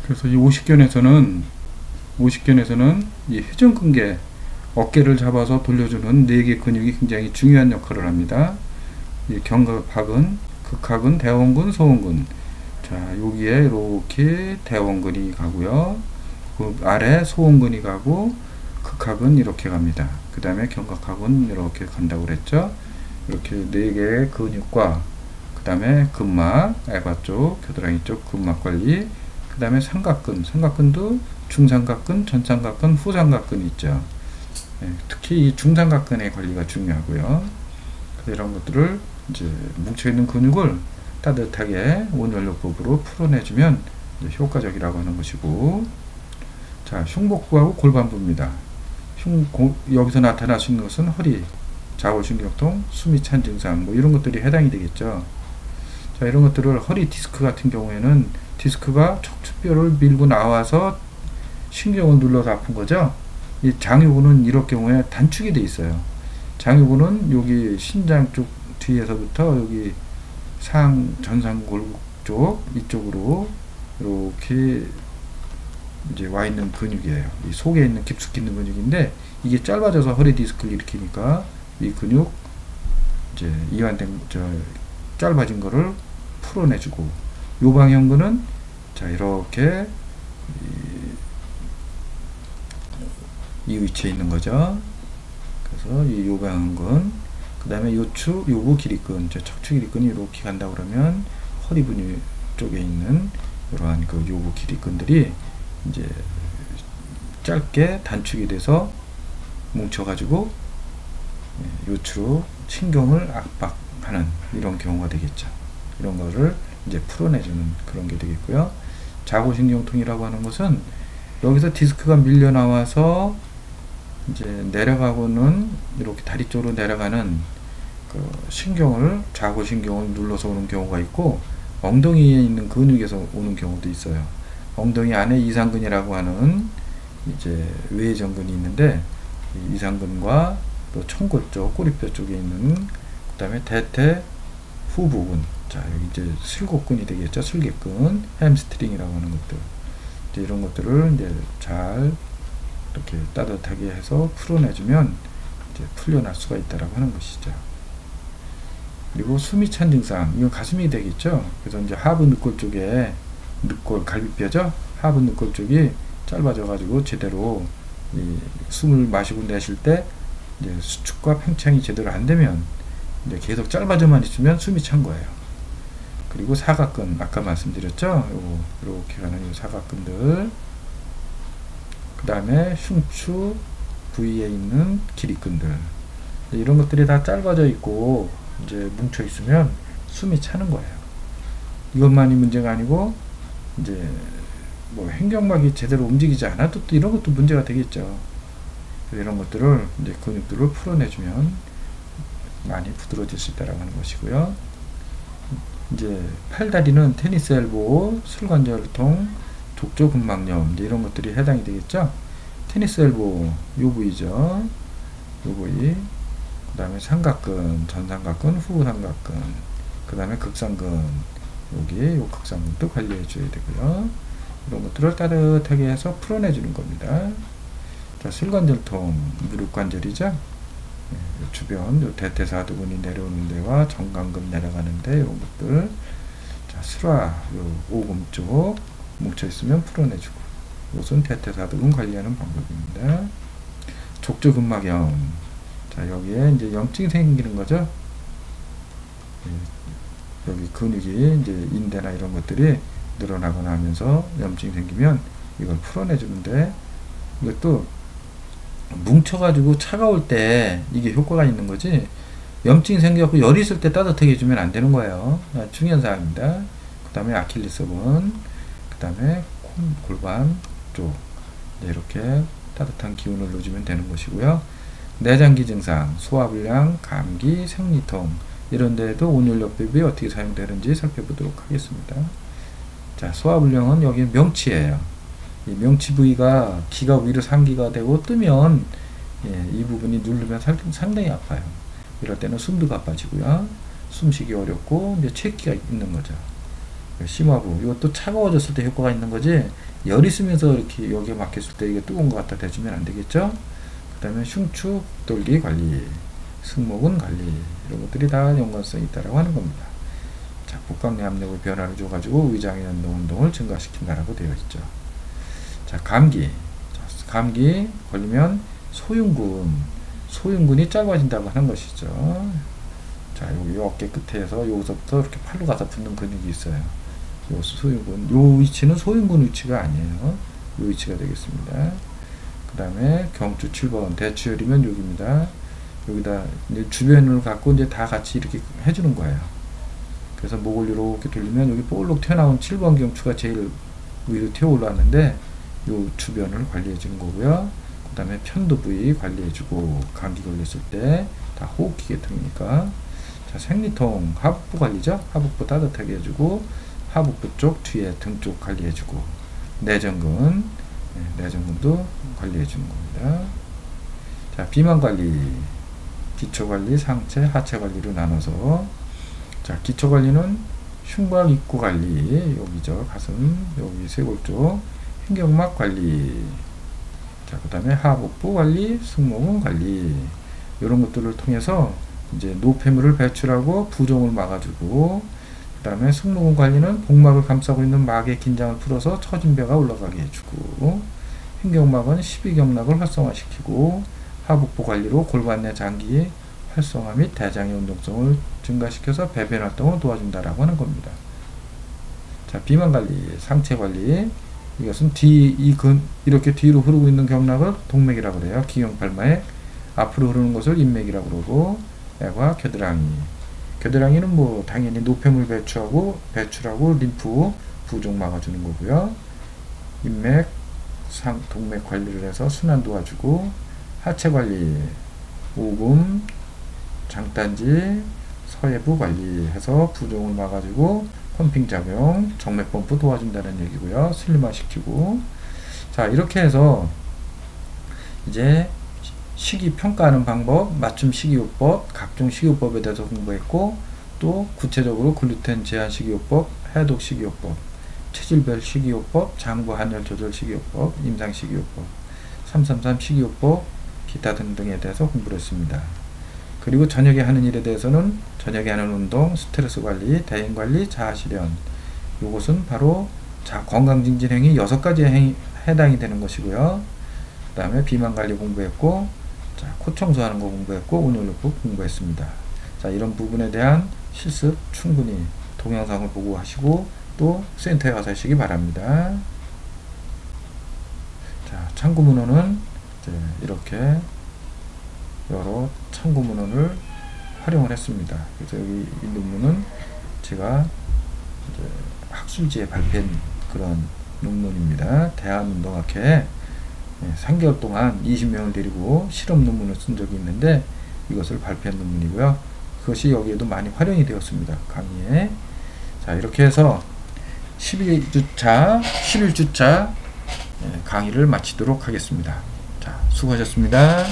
그래서 이 오십견에서는 이 회전근개, 어깨를 잡아서 돌려주는 4개 근육이 굉장히 중요한 역할을 합니다. 이 견갑하근, 극하근, 대원근, 소원근. 자, 여기에 이렇게 대원근이 가고요. 그 아래 소원근이 가고, 극하근 이렇게 갑니다. 그 다음에 견갑하근 이렇게 간다고 그랬죠. 이렇게 4개의 근육과 그 다음에 근막, 알바 쪽, 겨드랑이 쪽 근막 관리, 그 다음에 삼각근, 삼각근도 중삼각근, 전삼각근, 후삼각근이 있죠. 네, 특히 이 중삼각근의 관리가 중요하고요. 이런 것들을 이제 뭉쳐있는 근육을 따뜻하게 온연료법으로 풀어내주면 효과적이라고 하는 것이고, 자, 흉복부하고 골반부입니다. 여기서 나타날 수 있는 것은 허리, 좌골신경통, 숨이 찬 증상, 뭐 이런 것들이 해당이 되겠죠. 자, 이런 것들을 허리 디스크 같은 경우에는 디스크가 척추뼈를 밀고 나와서 신경을 눌러서 아픈 거죠. 이 장요근은 이럴 경우에 단축이 돼 있어요. 장요근은 여기 신장 쪽 뒤에서부터 여기 전상골국 쪽 이쪽으로 이렇게 이제 와 있는 근육이에요. 이 속에 있는 깊숙이 있는 근육인데 이게 짧아져서 허리 디스크를 일으키니까 이 근육 이제 이완된 짧아진 거를 풀어내주고, 요방형근은 자 이렇게 이 위치에 있는 거죠. 그래서 이 요방형근, 그 다음에 요부 길이근, 척추 길이근이 이렇게 간다 그러면 허리 근육 쪽에 있는 이러한 그 요부 길이근들이 이제 짧게 단축이 돼서 뭉쳐가지고 요추로 신경을 압박하는 이런 경우가 되겠죠. 이런 거를 이제 풀어내주는 그런 게 되겠고요. 좌골신경통이라고 하는 것은 여기서 디스크가 밀려 나와서 이제 내려가고는 이렇게 다리 쪽으로 내려가는 그 신경을, 좌골신경을 눌러서 오는 경우가 있고, 엉덩이에 있는 근육에서 오는 경우도 있어요. 엉덩이 안에 이상근이라고 하는 이제 외전근이 있는데, 이 이상근과 또 청골 쪽, 꼬리뼈 쪽에 있는, 그 다음에 대퇴 후부근, 자 여기 이제 슬곡근이 되겠죠. 슬개근, 햄스트링이라고 하는 것들, 이제 이런 것들을 이제 잘 이렇게 따뜻하게 해서 풀어내주면 이제 풀려날 수가 있다라고 하는 것이죠. 그리고 숨이 찬 증상, 이건 가슴이 되겠죠. 그래서 이제 하부 늑골 쪽에, 늑골 갈비뼈죠. 하부 늑골 쪽이 짧아져 가지고 제대로 이 숨을 마시고 내쉴 때 이제 수축과 팽창이 제대로 안 되면 이제 계속 짧아져만 있으면 숨이 찬 거예요. 그리고 사각근, 아까 말씀드렸죠. 요거 이렇게 가는 이 사각근들, 그 다음에 흉추 부위에 있는 길이근들, 이런 것들이 다 짧아져 있고 이제 뭉쳐 있으면 숨이 차는 거예요. 이것만이 문제가 아니고 이제 뭐 횡격막이 제대로 움직이지 않아도 또 이런 것도 문제가 되겠죠. 이런 것들을 이제 근육들을 풀어내주면 많이 부드러워질 수 있다라고 하는 것이고요. 이제 팔다리는 테니스 엘보, 슬관절통, 족저근막염, 이제 이런 것들이 해당이 되겠죠. 테니스 엘보, 요 부위죠. 요 부위. 그 다음에 삼각근, 전삼각근, 후삼각근, 그 다음에 극상근, 여기 요 극상근도 관리해 줘야 되고요. 이런 것들을 따뜻하게 해서 풀어내주는 겁니다. 자, 슬관절통, 무릎관절이죠. 주변 요 대퇴사두근이 내려오는 데와 정강근 내려가는 데 이런 것들, 자 슬화 요 오금 쪽 뭉쳐 있으면 풀어내주고, 이것은 대퇴사두근 관리하는 방법입니다. 족저근막염, 자 여기에 이제 염증이 생기는 거죠. 여기 근육이 이제 인대나 이런 것들이 늘어나거나 하면서 염증이 생기면 이걸 풀어내주는데, 이것도 뭉쳐가지고 차가울 때 이게 효과가 있는 거지, 염증이 생겨갖고 열이 있을 때 따뜻하게 해주면 안 되는 거예요. 중요한 사항입니다. 그 다음에 아킬레스건, 그 다음에 골반 쪽, 이렇게 따뜻한 기운을 넣어주면 되는 것이고요. 내장기 증상, 소화불량, 감기, 생리통, 이런 데에도 온연료법이 어떻게 사용되는지 살펴보도록 하겠습니다. 자, 소화불량은 여기 명치예요. 이 명치 부위가 기가 위로 상기가 되고 뜨면 이 부분이 누르면 상당히 아파요. 이럴 때는 숨도 가빠지고요. 숨쉬기 어렵고 이제 체기가 있는 거죠. 심화부, 이것도 차가워졌을 때 효과가 있는 거지, 열 있으면서 이렇게 여기에 막혔을 때 이게 뜨거운 것 같다 대주면 안 되겠죠? 그 다음에 흉추 돌기 관리, 승모근 관리, 이런 것들이 다 연관성이 있다라고 하는 겁니다. 자, 복강내 압력의 변화를 줘가지고 위장의 운동을 증가시킨다라고 되어 있죠. 자, 감기. 자, 감기 걸리면 소흉근이 짧아진다고 하는 것이죠. 자, 여기 어깨 끝에서 여기서부터 이렇게 팔로 가서 붙는 근육이 있어요. 요 소흉근, 요 위치는 소흉근 위치가 아니에요. 요 위치가 되겠습니다. 그 다음에 경추 7번 대추혈이면 여기입니다. 여기다 이제 주변을 갖고 이제 다 같이 이렇게 해주는 거예요. 그래서 목을 이렇게 돌리면 여기 볼록 튀어나온 7번 경추가 제일 위로 튀어 올라왔는데 요 주변을 관리해 주는 거고요. 그 다음에 편도 부위 관리해 주고, 감기 걸렸을 때 다 호흡기 계통이니까. 자, 생리통 하복부 관리죠. 하복부 따뜻하게 해주고, 하복부 쪽 뒤에 등 쪽 관리해 주고, 내전근, 내전근도 관리해 주는 겁니다. 자, 비만 관리, 기초 관리, 상체, 하체 관리로 나눠서, 자, 기초 관리는 흉곽 입구 관리, 여기죠. 가슴, 여기 쇄골 쪽, 횡격막 관리, 자, 그 다음에 하복부 관리, 승모근 관리, 이런 것들을 통해서 이제 노폐물을 배출하고 부종을 막아주고, 그 다음에 승모근 관리는 복막을 감싸고 있는 막의 긴장을 풀어서 처진 배가 올라가게 해주고, 횡격막은 12경락을 활성화시키고, 하복부 관리로 골반 내 장기 활성화 및 대장의 운동성을 증가시켜서 배변 활동을 도와준다라고 하는 겁니다. 자, 비만 관리, 상체 관리, 이것은 이렇게 뒤로 흐르고 있는 경락을 동맥이라고 그래요. 기경팔마에 앞으로 흐르는 것을 인맥이라고 그러고, 애과 겨드랑이는 뭐 당연히 노폐물 배출하고 림프 부종 막아주는 거고요. 인맥, 동맥 관리를 해서 순환 도와주고, 하체 관리, 오금, 장단지, 서해부 관리해서 부종을 막아주고, 펌핑 작용, 정맥 펌프 도와준다는 얘기고요. 슬림화 시키고. 자, 이렇게 해서 이제 식이 평가하는 방법, 맞춤 식이요법, 각종 식이요법에 대해서 공부했고, 또 구체적으로 글루텐 제한 식이요법, 해독 식이요법, 체질별 식이요법, 장부 한열 조절 식이요법, 임상 식이요법, 333 식이요법, 기타 등등에 대해서 공부를 했습니다. 그리고 저녁에 하는 일에 대해서는 저녁에 하는 운동, 스트레스 관리, 대인 관리, 자아실현, 요것은 바로 건강증진 행위 6가지에 해당이 되는 것이고요. 그 다음에 비만 관리 공부했고, 자, 코 청소하는 거 공부했고, 온열요법 공부했습니다. 자, 이런 부분에 대한 실습 충분히 동영상을 보고 하시고, 또 센터에 가서 하시기 바랍니다. 자, 참고 문헌은 이렇게 여러 참고 문헌을 활용을 했습니다. 그래서 여기 이 논문은 제가 이제 학술지에 발표한 그런 논문입니다. 대한운동학회 3개월 동안 20명을 데리고 실험 논문을 쓴 적이 있는데, 이것을 발표한 논문이고요. 그것이 여기에도 많이 활용이 되었습니다. 강의에. 자, 이렇게 해서 11주차 강의를 마치도록 하겠습니다. 자, 수고하셨습니다.